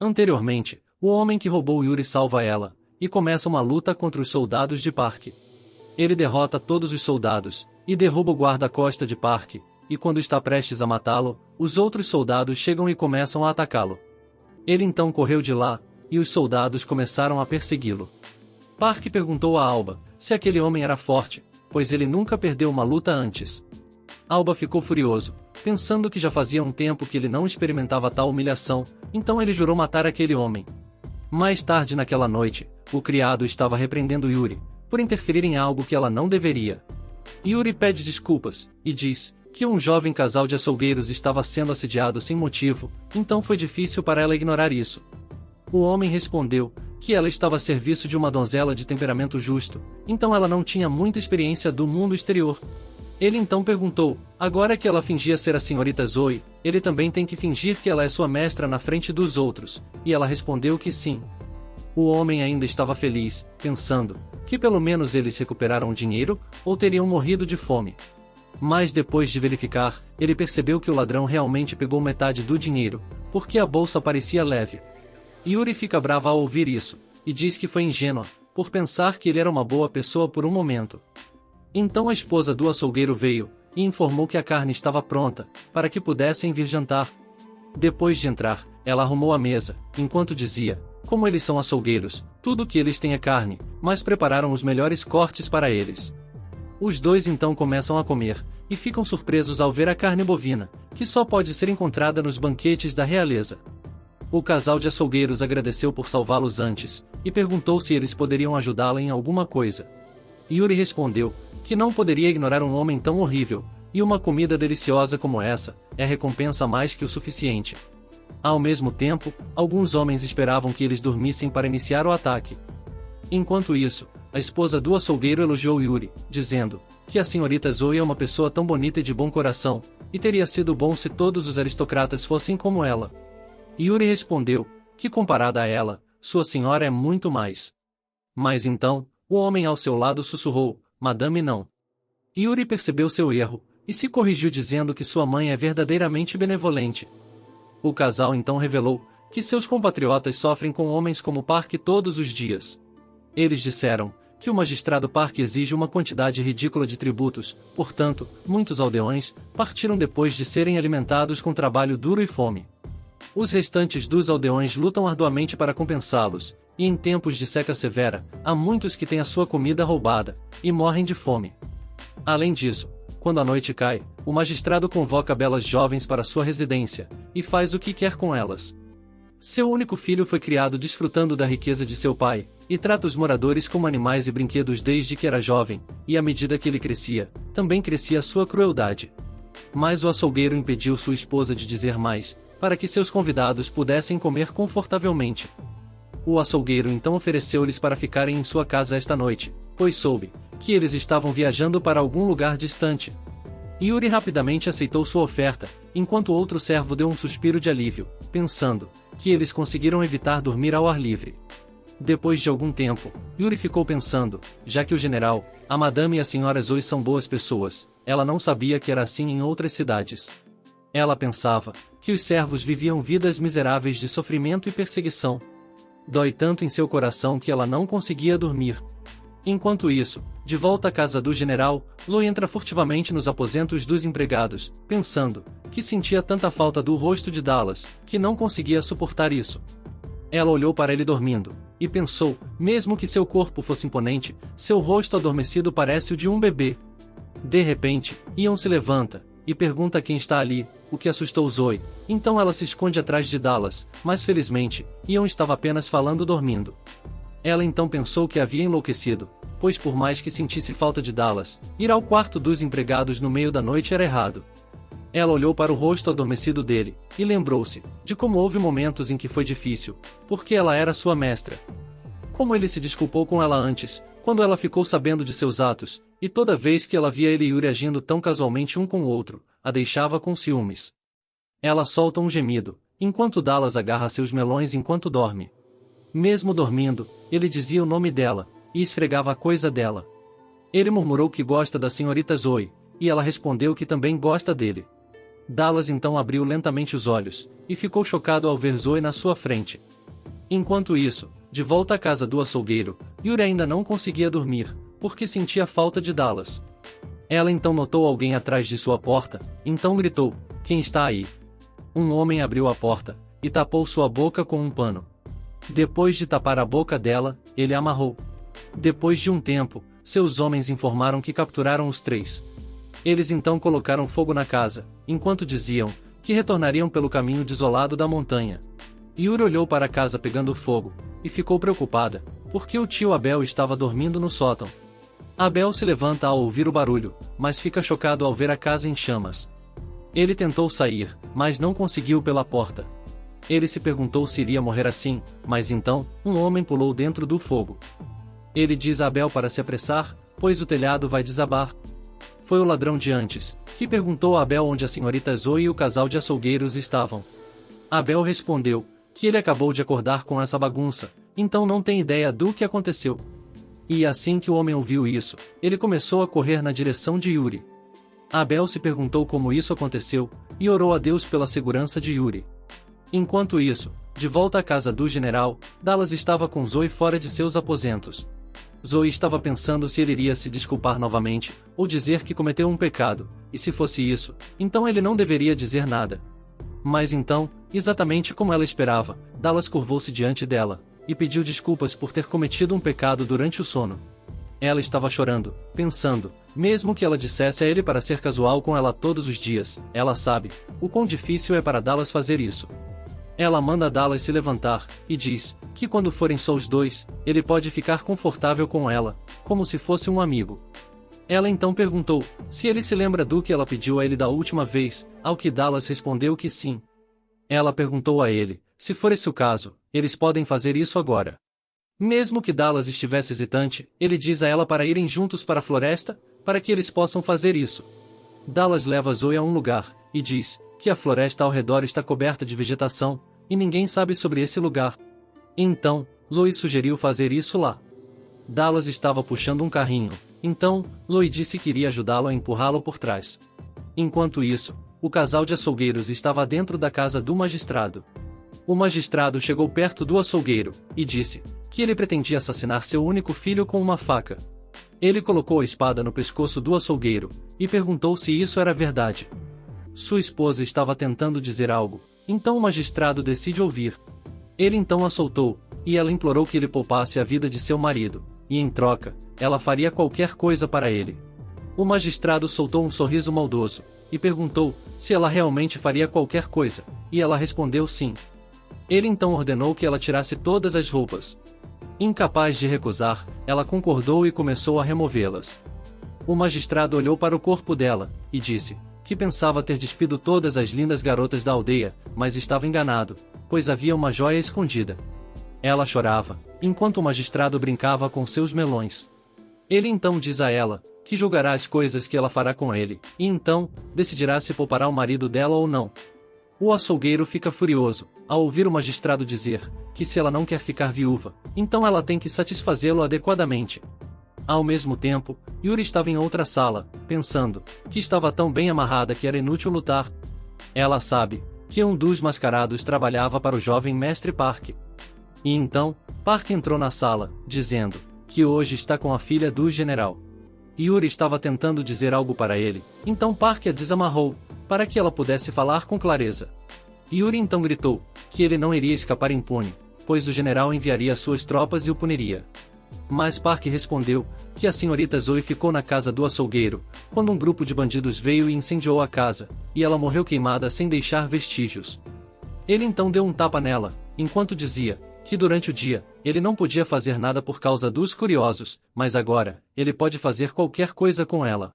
Anteriormente, o homem que roubou Yuri salva ela, e começa uma luta contra os soldados de Parque. Ele derrota todos os soldados, e derruba o guarda-costa de Parque, e quando está prestes a matá-lo, os outros soldados chegam e começam a atacá-lo. Ele então correu de lá, e os soldados começaram a persegui-lo. Parque perguntou a Alba se aquele homem era forte, pois ele nunca perdeu uma luta antes. Alba ficou furioso, pensando que já fazia um tempo que ele não experimentava tal humilhação, então ele jurou matar aquele homem. Mais tarde naquela noite, o criado estava repreendendo Yuri, por interferir em algo que ela não deveria. Yuri pede desculpas, e diz que um jovem casal de açougueiros estava sendo assediado sem motivo, então foi difícil para ela ignorar isso. O homem respondeu que ela estava a serviço de uma donzela de temperamento justo, então ela não tinha muita experiência do mundo exterior. Ele então perguntou, agora que ela fingia ser a senhorita Zoe, ele também tem que fingir que ela é sua mestra na frente dos outros, e ela respondeu que sim. O homem ainda estava feliz, pensando que pelo menos eles recuperaram o dinheiro, ou teriam morrido de fome. Mas depois de verificar, ele percebeu que o ladrão realmente pegou metade do dinheiro, porque a bolsa parecia leve. Yuri fica brava ao ouvir isso, e diz que foi ingênua, por pensar que ele era uma boa pessoa por um momento. Então a esposa do açougueiro veio, e informou que a carne estava pronta, para que pudessem vir jantar. Depois de entrar, ela arrumou a mesa, enquanto dizia, como eles são açougueiros, tudo que eles têm é carne, mas prepararam os melhores cortes para eles. Os dois então começam a comer, e ficam surpresos ao ver a carne bovina, que só pode ser encontrada nos banquetes da realeza. O casal de açougueiros agradeceu por salvá-los antes, e perguntou se eles poderiam ajudá-la em alguma coisa. Yuri respondeu que não poderia ignorar um homem tão horrível, e uma comida deliciosa como essa é recompensa mais que o suficiente. Ao mesmo tempo, alguns homens esperavam que eles dormissem para iniciar o ataque. Enquanto isso, a esposa do açougueiro elogiou Yuri, dizendo que a senhorita Zoe é uma pessoa tão bonita e de bom coração, e teria sido bom se todos os aristocratas fossem como ela. Yuri respondeu que comparada a ela, sua senhora é muito mais. Mas então, o homem ao seu lado sussurrou, Madame não. Yuri percebeu seu erro, e se corrigiu dizendo que sua mãe é verdadeiramente benevolente. O casal então revelou que seus compatriotas sofrem com homens como Parque todos os dias. Eles disseram que o magistrado Parque exige uma quantidade ridícula de tributos, portanto, muitos aldeões partiram depois de serem alimentados com trabalho duro e fome. Os restantes dos aldeões lutam arduamente para compensá-los, e em tempos de seca severa, há muitos que têm a sua comida roubada, e morrem de fome. Além disso, quando a noite cai, o magistrado convoca belas jovens para sua residência, e faz o que quer com elas. Seu único filho foi criado desfrutando da riqueza de seu pai, e trata os moradores como animais e brinquedos desde que era jovem, e à medida que ele crescia, também crescia sua crueldade. Mas o açougueiro impediu sua esposa de dizer mais, para que seus convidados pudessem comer confortavelmente. O açougueiro então ofereceu-lhes para ficarem em sua casa esta noite, pois soube que eles estavam viajando para algum lugar distante. Yuri rapidamente aceitou sua oferta, enquanto outro servo deu um suspiro de alívio, pensando que eles conseguiram evitar dormir ao ar livre. Depois de algum tempo, Yuri ficou pensando, já que o general, a madame e a senhora Zoe são boas pessoas, ela não sabia que era assim em outras cidades. Ela pensava que os servos viviam vidas miseráveis de sofrimento e perseguição. Dói tanto em seu coração que ela não conseguia dormir. Enquanto isso, de volta à casa do general, Lo entra furtivamente nos aposentos dos empregados, pensando que sentia tanta falta do rosto de Dallas, que não conseguia suportar isso. Ela olhou para ele dormindo, e pensou, mesmo que seu corpo fosse imponente, seu rosto adormecido parece o de um bebê. De repente, Ian se levanta, e pergunta quem está ali, o que assustou Zoe. Então ela se esconde atrás de Dallas, mas felizmente, Ian estava apenas falando dormindo. Ela então pensou que havia enlouquecido, pois por mais que sentisse falta de Dallas, ir ao quarto dos empregados no meio da noite era errado. Ela olhou para o rosto adormecido dele, e lembrou-se de como houve momentos em que foi difícil, porque ela era sua mestra. Como ele se desculpou com ela antes, quando ela ficou sabendo de seus atos, e toda vez que ela via ele e Yuri agindo tão casualmente um com o outro, a deixava com ciúmes. Ela solta um gemido, enquanto Dallas agarra seus melões enquanto dorme. Mesmo dormindo, ele dizia o nome dela, e esfregava a coisa dela. Ele murmurou que gosta da senhorita Zoe, e ela respondeu que também gosta dele. Dallas então abriu lentamente os olhos, e ficou chocado ao ver Zoe na sua frente. Enquanto isso, de volta à casa do açougueiro, Yuri ainda não conseguia dormir, porque sentia falta de Dallas. Ela então notou alguém atrás de sua porta, então gritou: "Quem está aí?" Um homem abriu a porta, e tapou sua boca com um pano. Depois de tapar a boca dela, ele a amarrou. Depois de um tempo, seus homens informaram que capturaram os três. Eles então colocaram fogo na casa, enquanto diziam que retornariam pelo caminho desolado da montanha. Yuri olhou para a casa pegando fogo, e ficou preocupada, porque o tio Abel estava dormindo no sótão. Abel se levanta ao ouvir o barulho, mas fica chocado ao ver a casa em chamas. Ele tentou sair, mas não conseguiu pela porta. Ele se perguntou se iria morrer assim, mas então, um homem pulou dentro do fogo. Ele diz a Abel para se apressar, pois o telhado vai desabar. Foi o ladrão de antes, que perguntou a Abel onde a senhorita Zoe e o casal de açougueiros estavam. Abel respondeu que ele acabou de acordar com essa bagunça, então não tem ideia do que aconteceu. E assim que o homem ouviu isso, ele começou a correr na direção de Yuri. Abel se perguntou como isso aconteceu, e orou a Deus pela segurança de Yuri. Enquanto isso, de volta à casa do general, Dallas estava com Zoe fora de seus aposentos. Zoe estava pensando se ele iria se desculpar novamente, ou dizer que cometeu um pecado, e se fosse isso, então ele não deveria dizer nada. Mas então, exatamente como ela esperava, Dallas curvou-se diante dela, e pediu desculpas por ter cometido um pecado durante o sono. Ela estava chorando, pensando, mesmo que ela dissesse a ele para ser casual com ela todos os dias, ela sabe o quão difícil é para Dallas fazer isso. Ela manda Dallas se levantar, e diz que quando forem só os dois, ele pode ficar confortável com ela, como se fosse um amigo. Ela então perguntou se ele se lembra do que ela pediu a ele da última vez, ao que Dallas respondeu que sim. Ela perguntou a ele, se for esse o caso, eles podem fazer isso agora. Mesmo que Dallas estivesse hesitante, ele diz a ela para irem juntos para a floresta, para que eles possam fazer isso. Dallas leva Zoe a um lugar, e diz que a floresta ao redor está coberta de vegetação, e ninguém sabe sobre esse lugar. Então, Zoe sugeriu fazer isso lá. Dallas estava puxando um carrinho, então, Zoe disse que iria ajudá-lo a empurrá-lo por trás. Enquanto isso, o casal de açougueiros estava dentro da casa do magistrado. O magistrado chegou perto do açougueiro, e disse que ele pretendia assassinar seu único filho com uma faca. Ele colocou a espada no pescoço do açougueiro, e perguntou se isso era verdade. Sua esposa estava tentando dizer algo, então o magistrado decide ouvir. Ele então a soltou, e ela implorou que ele poupasse a vida de seu marido, e em troca, ela faria qualquer coisa para ele. O magistrado soltou um sorriso maldoso, e perguntou se ela realmente faria qualquer coisa, e ela respondeu sim. Ele então ordenou que ela tirasse todas as roupas. Incapaz de recusar, ela concordou e começou a removê-las. O magistrado olhou para o corpo dela, e disse que pensava ter despido todas as lindas garotas da aldeia, mas estava enganado, pois havia uma joia escondida. Ela chorava, enquanto o magistrado brincava com seus melões. Ele então diz a ela que julgará as coisas que ela fará com ele, e então, decidirá se poupará o marido dela ou não. O açougueiro fica furioso, ao ouvir o magistrado dizer que se ela não quer ficar viúva, então ela tem que satisfazê-lo adequadamente. Ao mesmo tempo, Yuri estava em outra sala, pensando que estava tão bem amarrada que era inútil lutar. Ela sabe que um dos mascarados trabalhava para o jovem mestre Park. E então, Park entrou na sala, dizendo que hoje está com a filha do general. Yuri estava tentando dizer algo para ele, então Park a desamarrou, para que ela pudesse falar com clareza. Yuri então gritou que ele não iria escapar impune, pois o general enviaria suas tropas e o puniria. Mas Park respondeu que a senhorita Zoe ficou na casa do açougueiro, quando um grupo de bandidos veio e incendiou a casa, e ela morreu queimada sem deixar vestígios. Ele então deu um tapa nela, enquanto dizia que durante o dia, ele não podia fazer nada por causa dos curiosos, mas agora, ele pode fazer qualquer coisa com ela.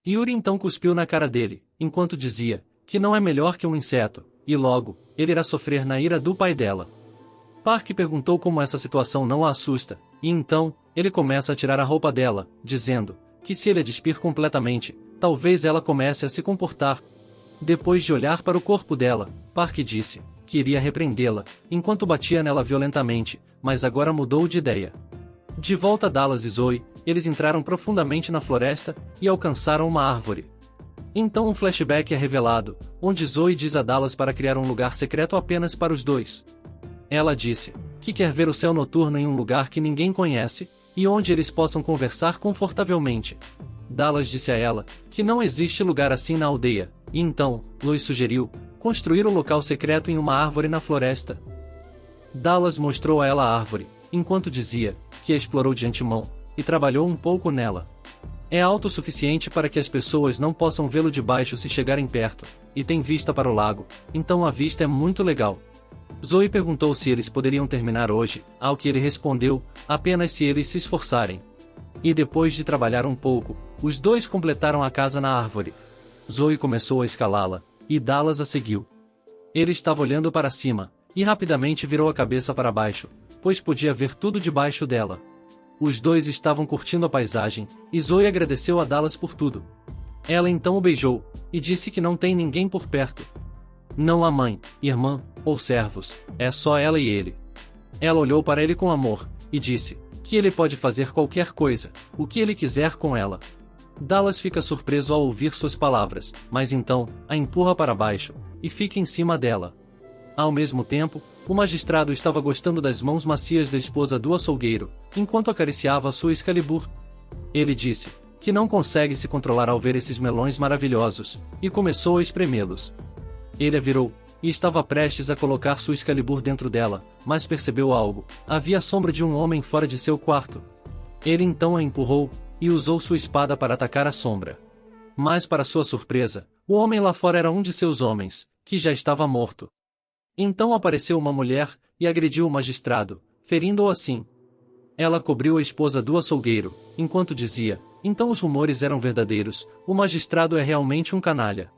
Yuri então cuspiu na cara dele, enquanto dizia que não é melhor que um inseto, e logo, ele irá sofrer na ira do pai dela. Park perguntou como essa situação não a assusta, e então, ele começa a tirar a roupa dela, dizendo que se ele a despir completamente, talvez ela comece a se comportar. Depois de olhar para o corpo dela, Park disse que iria repreendê-la, enquanto batia nela violentamente, mas agora mudou de ideia. De volta a Dallas e Zoe, eles entraram profundamente na floresta, e alcançaram uma árvore. Então um flashback é revelado, onde Zoe diz a Dallas para criar um lugar secreto apenas para os dois. Ela disse que quer ver o céu noturno em um lugar que ninguém conhece, e onde eles possam conversar confortavelmente. Dallas disse a ela que não existe lugar assim na aldeia, e então, Lois sugeriu construir o local secreto em uma árvore na floresta. Dallas mostrou a ela a árvore, enquanto dizia que a explorou de antemão, e trabalhou um pouco nela. É alto o suficiente para que as pessoas não possam vê-lo de baixo se chegarem perto, e tem vista para o lago, então a vista é muito legal. Zoe perguntou se eles poderiam terminar hoje, ao que ele respondeu, apenas se eles se esforçarem. E depois de trabalhar um pouco, os dois completaram a casa na árvore. Zoe começou a escalá-la, e Dallas a seguiu. Ele estava olhando para cima, e rapidamente virou a cabeça para baixo, pois podia ver tudo debaixo dela. Os dois estavam curtindo a paisagem, e Zoe agradeceu a Dallas por tudo. Ela então o beijou, e disse que não tem ninguém por perto. Não há mãe, irmã, ou servos, é só ela e ele. Ela olhou para ele com amor, e disse que ele pode fazer qualquer coisa, o que ele quiser com ela. Dallas fica surpreso ao ouvir suas palavras, mas então, a empurra para baixo, e fica em cima dela. Ao mesmo tempo, o magistrado estava gostando das mãos macias da esposa do açougueiro, enquanto acariciava sua Excalibur. Ele disse que não consegue se controlar ao ver esses melões maravilhosos, e começou a espremê-los. Ele a virou, e estava prestes a colocar sua Excalibur dentro dela, mas percebeu algo: havia a sombra de um homem fora de seu quarto. Ele então a empurrou, e usou sua espada para atacar a sombra. Mas para sua surpresa, o homem lá fora era um de seus homens, que já estava morto. Então apareceu uma mulher, e agrediu o magistrado, ferindo-o assim. Ela cobriu a esposa do açougueiro, enquanto dizia: então os rumores eram verdadeiros, o magistrado é realmente um canalha.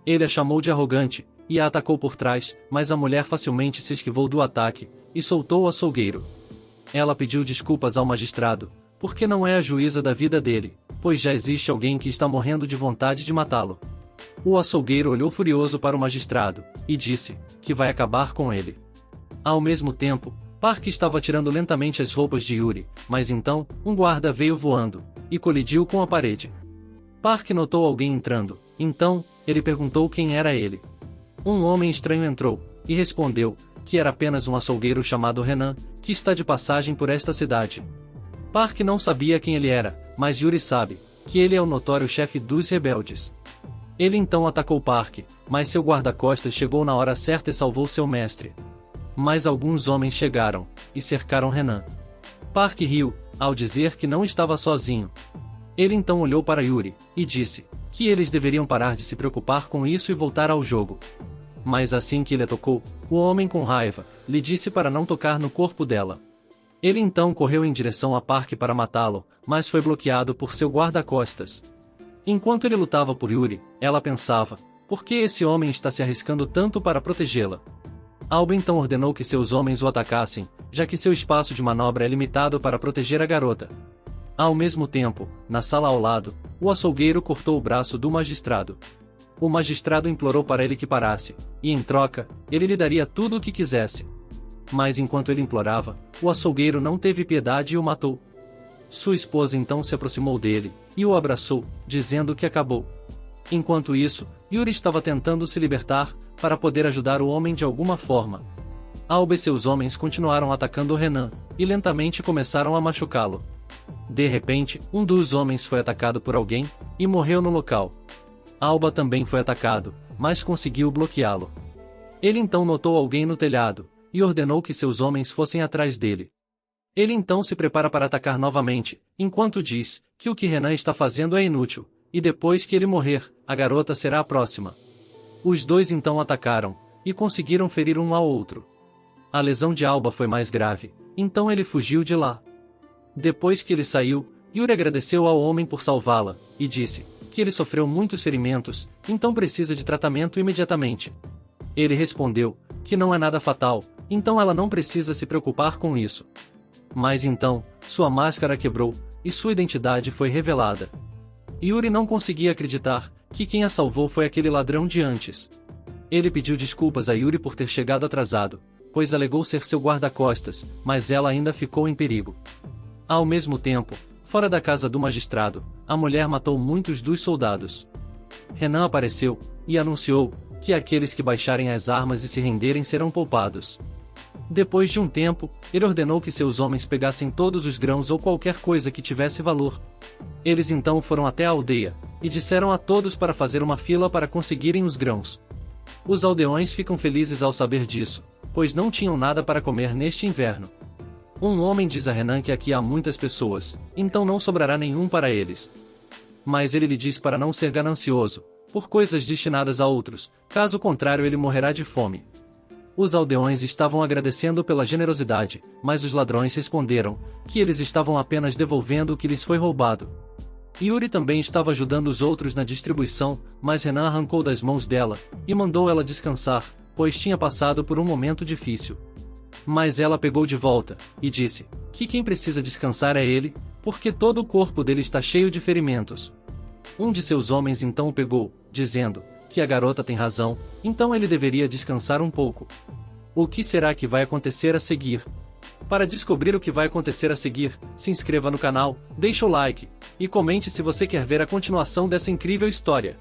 Ele a chamou de arrogante, e a atacou por trás, mas a mulher facilmente se esquivou do ataque, e soltou o açougueiro. Ela pediu desculpas ao magistrado, porque não é a juíza da vida dele, pois já existe alguém que está morrendo de vontade de matá-lo. O açougueiro olhou furioso para o magistrado, e disse que vai acabar com ele. Ao mesmo tempo, Park estava tirando lentamente as roupas de Yuri, mas então, um guarda veio voando, e colidiu com a parede. Park notou alguém entrando, então, ele perguntou quem era ele. Um homem estranho entrou, e respondeu que era apenas um açougueiro chamado Renan, que está de passagem por esta cidade. Park não sabia quem ele era, mas Yuri sabe que ele é o notório chefe dos rebeldes. Ele então atacou Park, mas seu guarda-costas chegou na hora certa e salvou seu mestre. Mas alguns homens chegaram, e cercaram Renan. Park riu, ao dizer que não estava sozinho. Ele então olhou para Yuri, e disse que eles deveriam parar de se preocupar com isso e voltar ao jogo. Mas assim que ele a tocou, o homem com raiva, lhe disse para não tocar no corpo dela. Ele então correu em direção a Park para matá-lo, mas foi bloqueado por seu guarda-costas. Enquanto ele lutava por Yuri, ela pensava: por que esse homem está se arriscando tanto para protegê-la? Alba então ordenou que seus homens o atacassem, já que seu espaço de manobra é limitado para proteger a garota. Ao mesmo tempo, na sala ao lado, o açougueiro cortou o braço do magistrado. O magistrado implorou para ele que parasse, e em troca, ele lhe daria tudo o que quisesse. Mas enquanto ele implorava, o açougueiro não teve piedade e o matou. Sua esposa então se aproximou dele, e o abraçou, dizendo que acabou. Enquanto isso, Yuri estava tentando se libertar, para poder ajudar o homem de alguma forma. Alba e seus homens continuaram atacando Renan, e lentamente começaram a machucá-lo. De repente, um dos homens foi atacado por alguém, e morreu no local. Alba também foi atacado, mas conseguiu bloqueá-lo. Ele então notou alguém no telhado, e ordenou que seus homens fossem atrás dele. Ele então se prepara para atacar novamente, enquanto diz que o que Renan está fazendo é inútil, e depois que ele morrer, a garota será a próxima. Os dois então atacaram, e conseguiram ferir um ao outro. A lesão de Alba foi mais grave, então ele fugiu de lá. Depois que ele saiu, Yuri agradeceu ao homem por salvá-la, e disse que ele sofreu muitos ferimentos, então precisa de tratamento imediatamente. Ele respondeu que não é nada fatal, então ela não precisa se preocupar com isso. Mas então, sua máscara quebrou, e sua identidade foi revelada. Yuri não conseguia acreditar que quem a salvou foi aquele ladrão de antes. Ele pediu desculpas a Yuri por ter chegado atrasado, pois alegou ser seu guarda-costas, mas ela ainda ficou em perigo. Ao mesmo tempo, fora da casa do magistrado, a mulher matou muitos dos soldados. Renan apareceu e anunciou que aqueles que baixarem as armas e se renderem serão poupados. Depois de um tempo, ele ordenou que seus homens pegassem todos os grãos ou qualquer coisa que tivesse valor. Eles então foram até a aldeia e disseram a todos para fazer uma fila para conseguirem os grãos. Os aldeões ficam felizes ao saber disso, pois não tinham nada para comer neste inverno. Um homem diz a Renan que aqui há muitas pessoas, então não sobrará nenhum para eles. Mas ele lhe diz para não ser ganancioso, por coisas destinadas a outros, caso contrário ele morrerá de fome. Os aldeões estavam agradecendo pela generosidade, mas os ladrões responderam que eles estavam apenas devolvendo o que lhes foi roubado. Yuri também estava ajudando os outros na distribuição, mas Renan arrancou das mãos dela e mandou ela descansar, pois tinha passado por um momento difícil. Mas ela pegou de volta e disse que quem precisa descansar é ele, porque todo o corpo dele está cheio de ferimentos. Um de seus homens então o pegou, dizendo que a garota tem razão, então ele deveria descansar um pouco. O que será que vai acontecer a seguir? Para descobrir o que vai acontecer a seguir, se inscreva no canal, deixe o like e comente se você quer ver a continuação dessa incrível história.